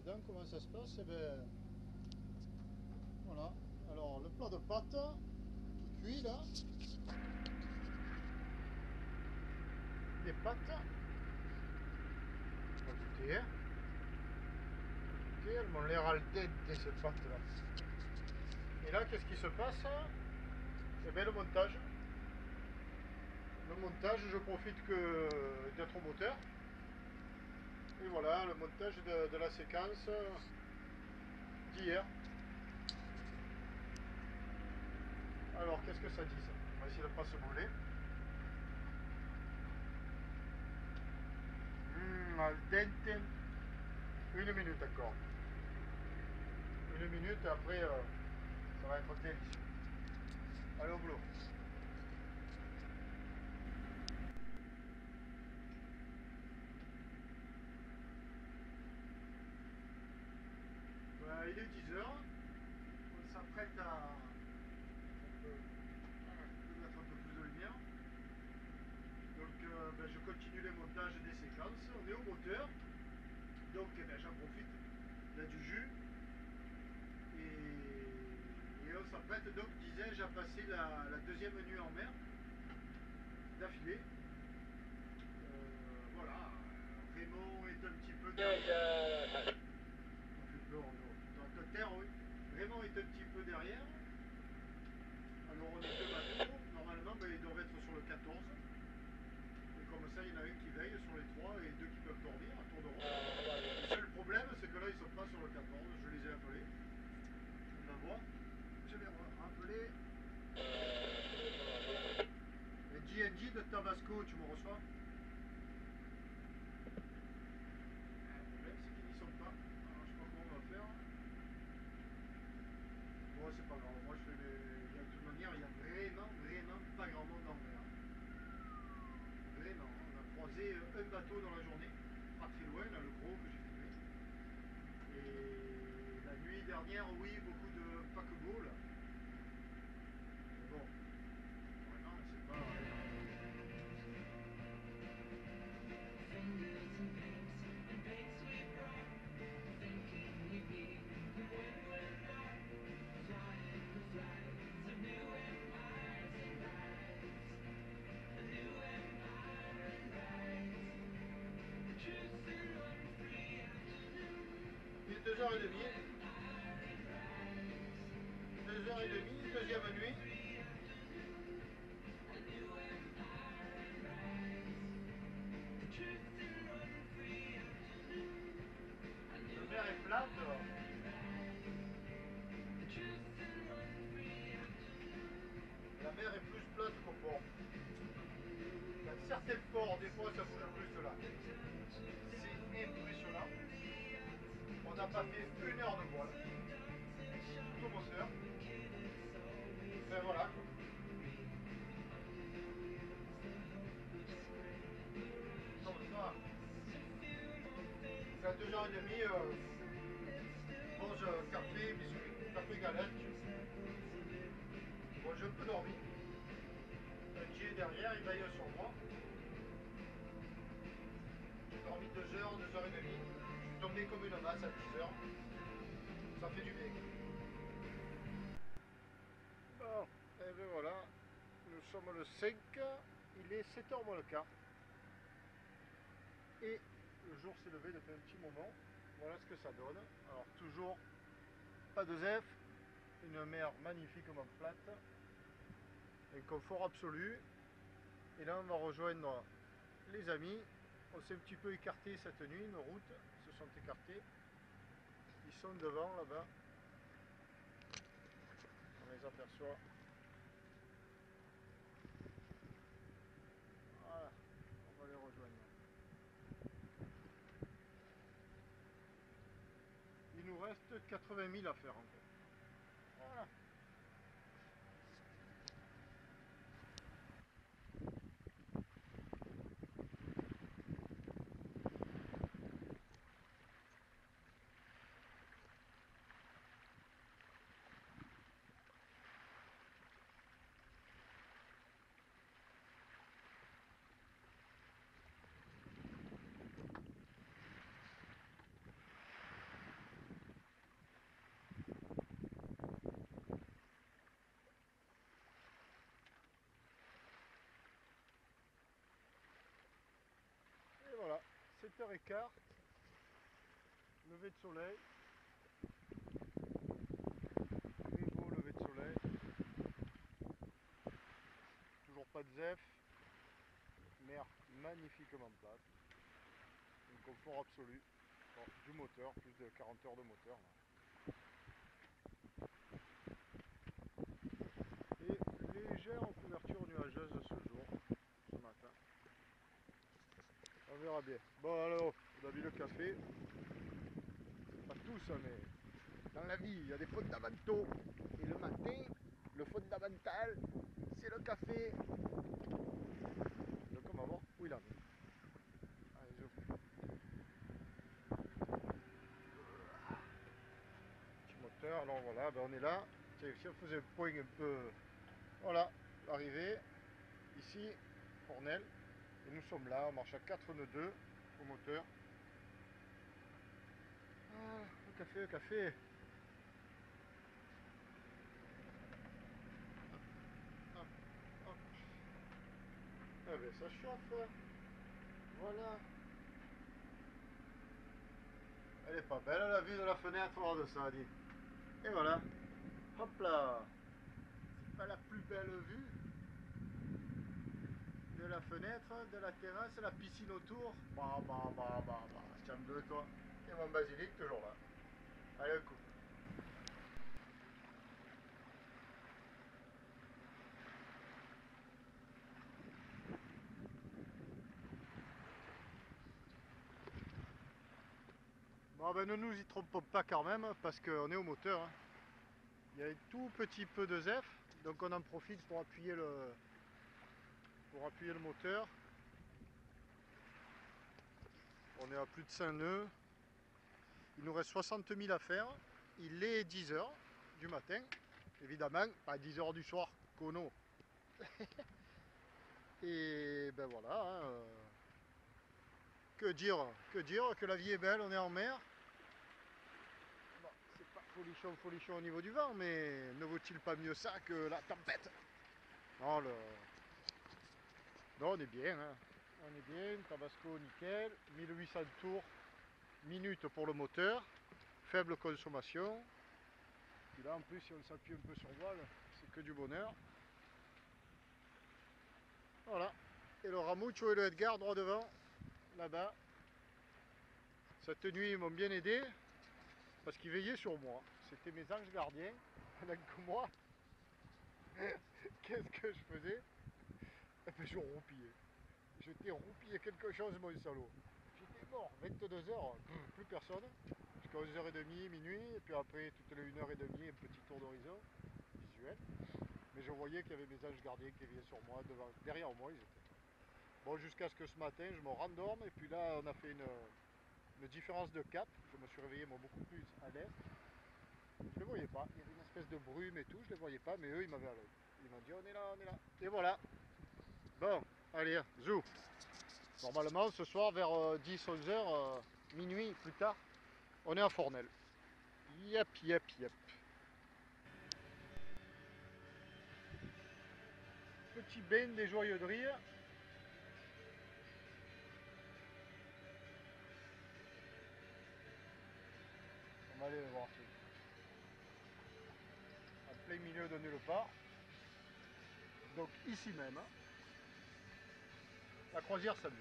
dedans, comment ça se passe? Eh ben, voilà. Alors, le plat de pâtes qui cuit là. Les pâtes. On va goûter. Hein. Écoutez, elles m'ont l'air al dente ces pâtes là. Et là, qu'est-ce qui se passe? Eh bien, le montage. Le montage, je profite que d'être au moteur. Et voilà, le montage de la séquence d'hier. Alors, qu'est-ce que ça dit ça? On va essayer de ne pas se brûler. Al dente. Une minute encore. Une minute, après, ça va être délicieux. Allez au boulot. Voilà, il est 10h. On s'apprête à mettre un peu plus de lumière. Donc ben, je continue les montages des séquences. On est au moteur. Donc eh ben, j'en profite. Il y a du jus. Et on s'apprête donc, disais-je, à passer la deuxième nuit en mer. D'affilée. Voilà. Raymond est un petit peu derrière. On fait peur dans la terre, oui. Raymond est un petit peu derrière. Alors on est deux bateaux. Normalement, ben, ils doivent être sur le 14. Et comme ça, il y en a un qui veille sur les trois et deux qui peuvent dormir à tour de rôle. Le seul problème, c'est que là, ils sont pas sur le 14. Je les ai appelés. On va voir. Je vais rappeler. Et GNG de Tabasco, tu me reçois? Le problème, c'est qu'ils n'y sont pas. Alors, je sais pas comment on va faire. Bon, c'est pas grave. Moi, je fais les. De toute manière, il y a vraiment pas grand monde en mer. Vraiment. On a croisé un bateau dans la journée. Pas très loin, là, le gros que j'ai filmé. Et la nuit dernière, oui, beaucoup de paquebots, là. Mais bon, vraiment, c'est pas. Il est 2h30. 2h30, deuxième nuit. La mer est plate. La mer est plus plate qu'au port. Il y a certains ports, des fois, ça bouge plus là. C'est impressionnant. On n'a pas fait 1 heure de voile. Tout au moteur. Ben voilà. Non, mais ça. C'est à 2h30. Mange café, biscuit, café galette. Bon, j'ai un peu dormi. Qui est derrière, il veille sur moi. J'ai dormi 2h, 2h30. Je suis tombé comme une masse à 10h. Ça fait du bien. Bon, et bien voilà. Nous sommes le 5. Il est 7h moins le quart. Et le jour s'est levé depuis un petit moment. Voilà ce que ça donne. Alors toujours pas de zef. Une mer magnifiquement plate. Un confort absolu. Et là on va rejoindre les amis. On s'est un petit peu écarté cette nuit, nos routes se sont écartées. Ils sont devant là-bas. On les aperçoit. Voilà, on va les rejoindre. Il nous reste 80 000 à faire encore. Voilà. 7h15, lever de soleil, très beau lever de soleil, toujours pas de zef, mer magnifiquement plate, un confort absolu, bon, du moteur, plus de 40 heures de moteur. Là. Et légère couverture nuageuse ce jour, ce matin. On verra bien. Bon alors, on a vu le café. Pas tous, mais dans la vie, il y a des fondamentaux. Et le matin, le fondamental, c'est le café. Donc on va voir où il en est. Allez, je... Petit moteur, alors voilà, ben on est là. Tiens, si on faisait un point un peu... Voilà, l'arrivée. Ici, Fornel. Et nous sommes là, on marche à 4 nœuds 2 au moteur. Ah, le café, le café. Hop, hop. Ah ben ça chauffe. Voilà. Elle est pas belle la vue de la fenêtre hors de ça, dit. Et voilà. Hop là. C'est pas la plus belle vue de la fenêtre, de la terrasse, la piscine autour. Bah. Tiens deux toi. Et mon basilic toujours là. Allez, un coup. Bon ben ne nous y trompons pas quand même parce qu'on est au moteur. Hein. Il y a un tout petit peu de zef, donc on en profite pour appuyer le moteur. On est à plus de 5 nœuds. Il nous reste 60 000 à faire. Il est 10 h du matin. Évidemment, pas 10 h du soir, Kono. Et ben voilà. Hein, que dire que la vie est belle, on est en mer. Bon, c'est pas folichon au niveau du vent, mais ne vaut-il pas mieux ça que la tempête? Non, non, on est bien. Hein. On est bien, Tabasco nickel, 1800 tours minute pour le moteur, faible consommation. Puis là en plus si on s'appuie un peu sur voile, c'est que du bonheur. Voilà. Et le Ramucho et le Edgar droit devant, là-bas. Cette nuit ils m'ont bien aidé parce qu'ils veillaient sur moi. C'était mes anges gardiens. Pendant que moi, qu'est-ce que je faisais? Eh ben, je roupillais. Je t'ai roupillé quelque chose mon salaud. J'étais mort, 22 h, plus personne. Jusqu'à 11h30, minuit, et puis après toutes les 1h30, un petit tour d'horizon visuel. Mais je voyais qu'il y avait mes anges gardiens qui venaient sur moi, derrière moi ils étaient. Bon, jusqu'à ce que ce matin je me rendorme, et puis là on a fait une différence de cap. Je me suis réveillé moi beaucoup plus à l'est. Je ne les voyais pas, il y avait une espèce de brume et tout, je ne les voyais pas, mais eux ils m'avaient à l'œil. Ils m'ont dit on est là, on est là. Et voilà. Bon, allez, zou. Normalement ce soir vers 10-11 h, minuit plus tard, on est à Fornel. Yep. Petit bain des joyeux de rire. On va aller le voir. En plein milieu de nulle part. Donc ici même. La croisière s'amuse.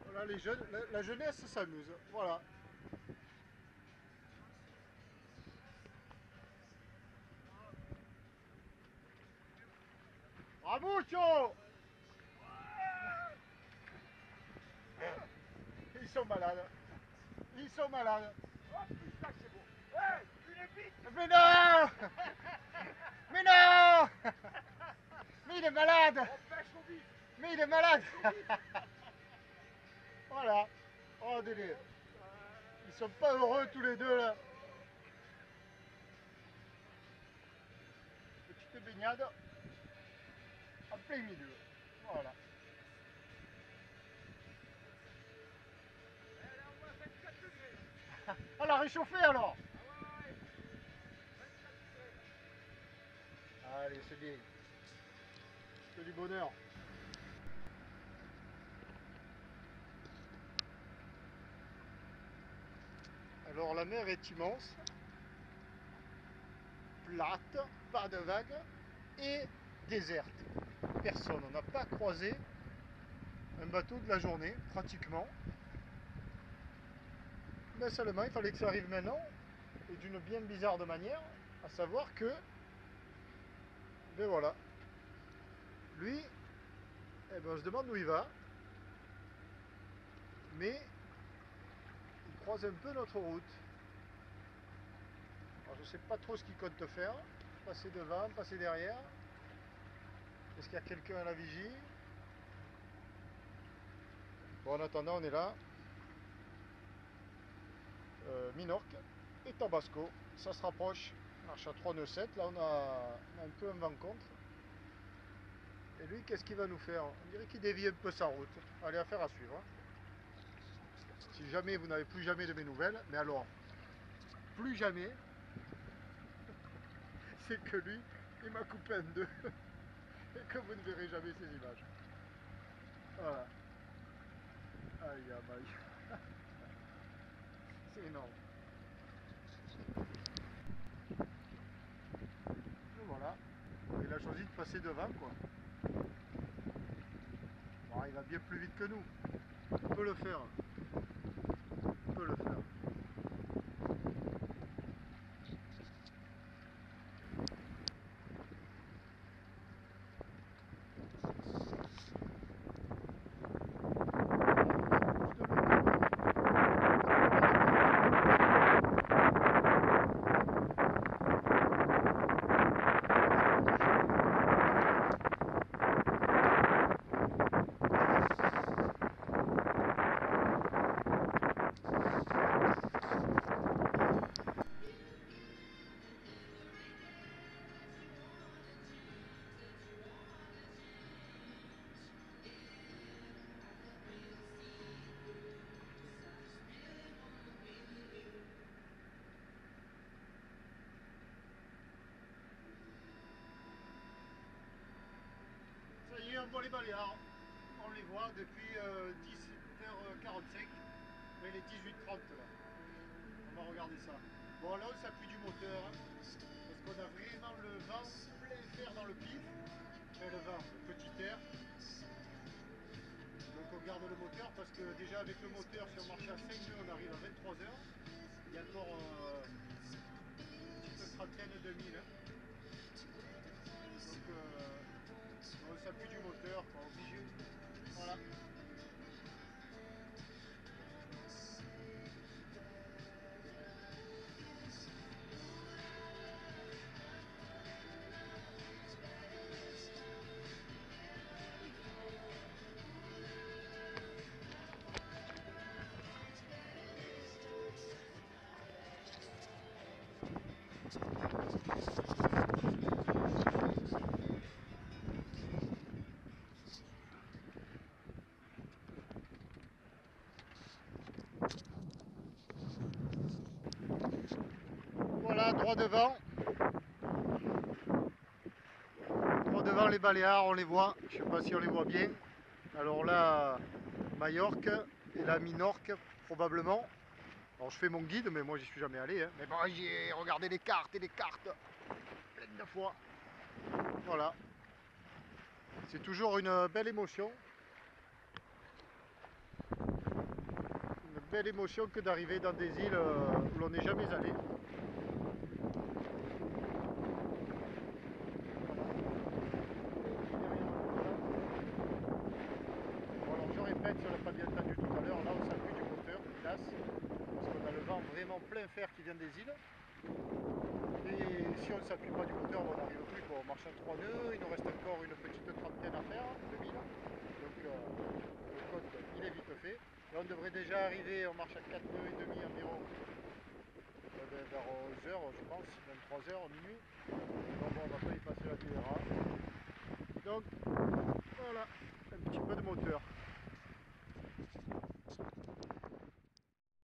Voilà, les jeunes, la jeunesse s'amuse. Voilà. Ramucho! Ils sont malades. Ils sont malades. Oh putain, c'est beau. Hey, une bite! Mais non! Mais non! Mais il est malade! Mais il est malade! Voilà. Oh délire. Ils sont pas heureux tous les deux là. Petite baignade. plein milieu. Voilà. Là, on voit 24 degrés. Ah, la réchauffer alors. Ah ouais, 24 degrés. Allez, c'est bien. Que du bonheur. Alors la mer est immense, plate, pas de vagues et déserte. Personne, on n'a pas croisé un bateau de la journée, pratiquement. Mais seulement, il fallait que ça arrive maintenant, et d'une bien bizarre de manière, à savoir que, ben voilà, lui, eh ben on se demande où il va, mais il croise un peu notre route. Alors je sais pas trop ce qu'il compte faire, passer devant, passer derrière. Est-ce qu'il y a quelqu'un à la vigie? Bon, en attendant, on est là. Minorque et Tabasco, ça se rapproche, marche à 3 nœuds 7, là on a un peu un vent contre. Et lui, qu'est-ce qu'il va nous faire? On dirait qu'il dévie un peu sa route. Allez, affaire à suivre. Si jamais vous n'avez plus jamais de mes nouvelles, mais alors, plus jamais, c'est que lui, il m'a coupé en deux. Et que vous ne verrez jamais ces images. Voilà. Aïe, aïe, aïe. C'est énorme. Et voilà. Il a choisi de passer devant, quoi. Bon, il va bien plus vite que nous. On peut le faire. On peut le faire. Ça y est, on voit les Baléares. On les voit depuis 17h45. Mais il est 18h30 là. On va regarder ça. Bon, là on s'appuie du moteur. Parce qu'on a vraiment le vent plein fer dans le pif. Enfin, le vent, le petit air. Donc on garde le moteur parce que déjà avec le moteur, si on marche à 5 nœuds, on arrive à 23h. Il y a encore une petite trentaine de milles. Donc on s'appuie du moteur, quoi, obligé. Voilà. Voilà, droit devant. Droit devant les Baléares, on les voit. Je ne sais pas si on les voit bien. Alors là, Majorque et là Minorque, probablement. Alors je fais mon guide, mais moi j'y suis jamais allé. Hein. Mais bon, j'ai regardé les cartes et les cartes plein de fois. Voilà. C'est toujours une belle émotion. Une belle émotion que d'arriver dans des îles où l'on n'est jamais allé. Si on n'a pas bien entendu tout à l'heure, là on s'appuie du moteur, classe, parce qu'on a le vent vraiment plein fer qui vient des îles. Et si on ne s'appuie pas du moteur, on n'arrive plus, quoi. On marche à 3 nœuds, il nous reste encore une petite trentaine à faire, de milles. Donc le compte il est vite fait. Et on devrait déjà arriver, on marche à 4 nœuds et demi environ, vers 11h je pense, 23h, minuit. Donc bon, on va pas y passer la nuit. Donc peu de moteur.